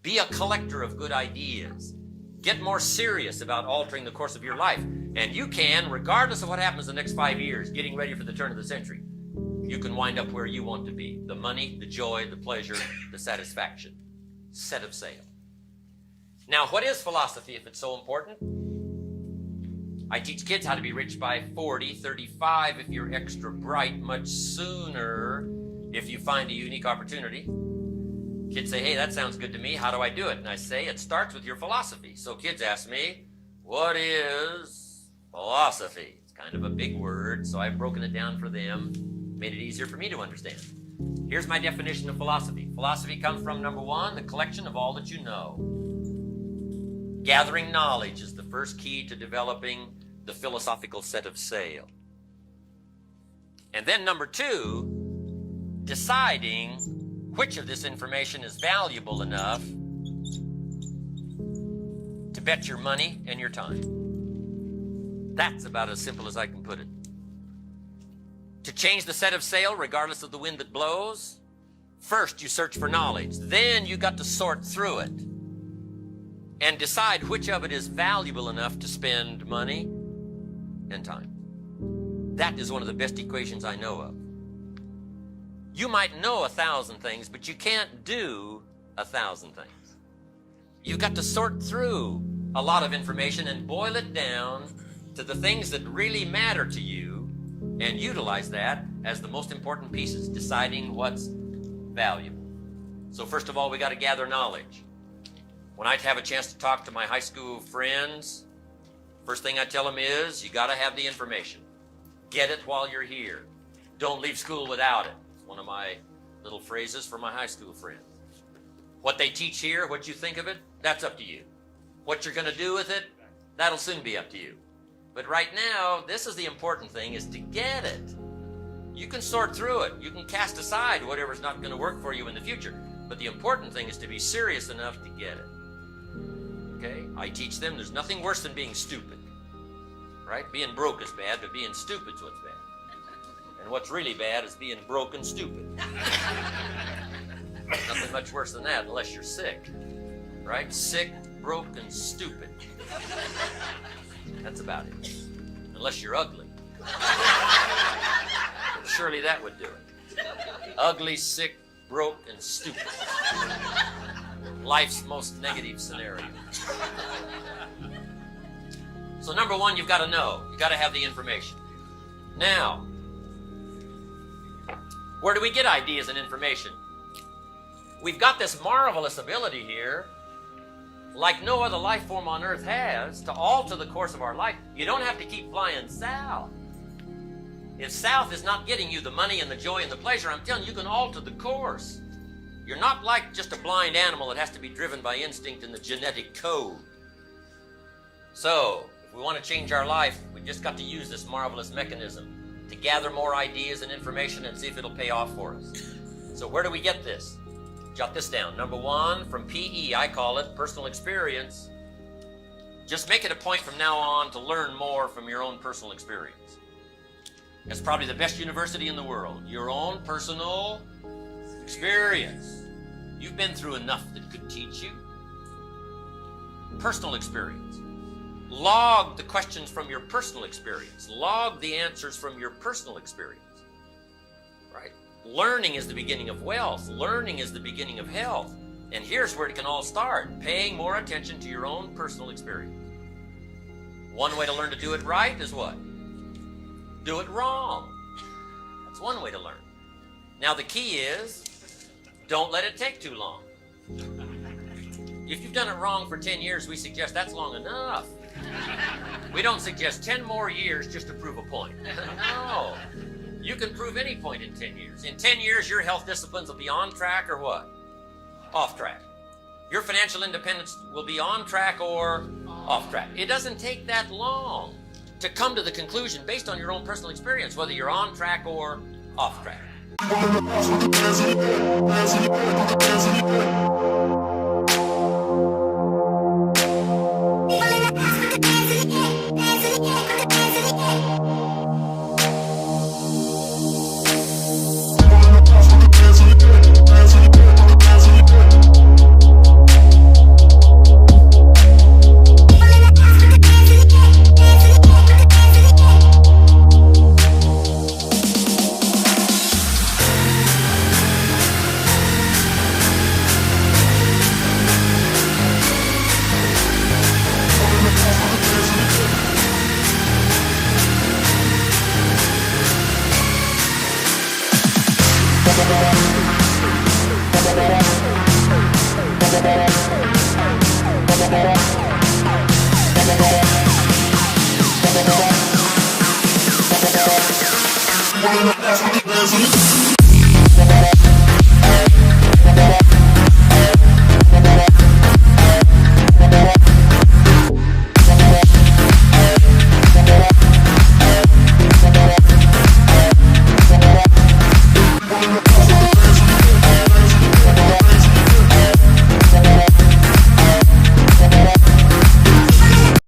Be a collector of good ideas. Get more serious about altering the course of your life. And you can, regardless of what happens in the next 5 years, getting ready for the turn of the century, you can wind up where you want to be. The money, the joy, the pleasure, the satisfaction. Set of sail. Now, what is philosophy if it's so important? I teach kids how to be rich by 40, 35 if you're extra bright, much sooner if you find a unique opportunity. Kids say, hey, that sounds good to me. How do I do it? And I say, it starts with your philosophy. So kids ask me, what is philosophy? It's kind of a big word, so I've broken it down for them, made it easier for me to understand. Here's my definition of philosophy. Philosophy comes from, number one, the collection of all that you know. Gathering knowledge is the first key to developing the philosophical set of sail. And then number two, deciding which of this information is valuable enough to bet your money and your time. That's about as simple as I can put it. To change the set of sail, regardless of the wind that blows, first you search for knowledge. Then you got to sort through it and decide which of it is valuable enough to spend money and time. That is one of the best equations I know of. You might know 1,000 things, but you can't do 1,000 things. You've got to sort through a lot of information and boil it down to the things that really matter to you and utilize that as the most important pieces, deciding what's valuable. So first of all, we got to gather knowledge. When I have a chance to talk to my high school friends, first thing I tell them is, you got to have the information. Get it while you're here. Don't leave school without it. It's one of my little phrases for my high school friends. What they teach here, what you think of it, that's up to you. What you're going to do with it, that'll soon be up to you. But right now, this is the important thing, is to get it. You can sort through it. You can cast aside whatever's not going to work for you in the future. But the important thing is to be serious enough to get it. Okay? I teach them there's nothing worse than being stupid. Right? Being broke is bad, but being stupid's what's bad. And what's really bad is being broke and stupid. Nothing much worse than that unless you're sick. Right? Sick, broke, and stupid. That's about it. Unless you're ugly. Surely that would do it. Ugly, sick, broke, and stupid. Life's most negative scenario. So number one, you've got to know. You've got to have the information. Now, where do we get ideas and information? We've got this marvelous ability here, like no other life form on earth has, to alter the course of our life. You don't have to keep flying south. If south is not getting you the money and the joy and the pleasure, I'm telling you, you can alter the course. You're not like just a blind animal that has to be driven by instinct and the genetic code. So, if we want to change our life, we just got to use this marvelous mechanism to gather more ideas and information and see if it'll pay off for us. So where do we get this? Jot this down. Number one, from PE, I call it personal experience. Just make it a point from now on to learn more from your own personal experience. It's probably the best university in the world. Your own personal experience. You've been through enough that could teach you. Personal experience. Log the questions from your personal experience. Log the answers from your personal experience. Right? Learning is the beginning of wealth. Learning is the beginning of health. And here's where it can all start. Paying more attention to your own personal experience. One way to learn to do it right is what? Do it wrong. That's one way to learn. Now the key is, don't let it take too long. If you've done it wrong for 10 years, we suggest that's long enough. We don't suggest 10 more years just to prove a point. No. You can prove any point in 10 years. In 10 years, your health disciplines will be on track or what? Off track. Your financial independence will be on track or off track. It doesn't take that long to come to the conclusion based on your own personal experience, whether you're on track or off track. That's what it is.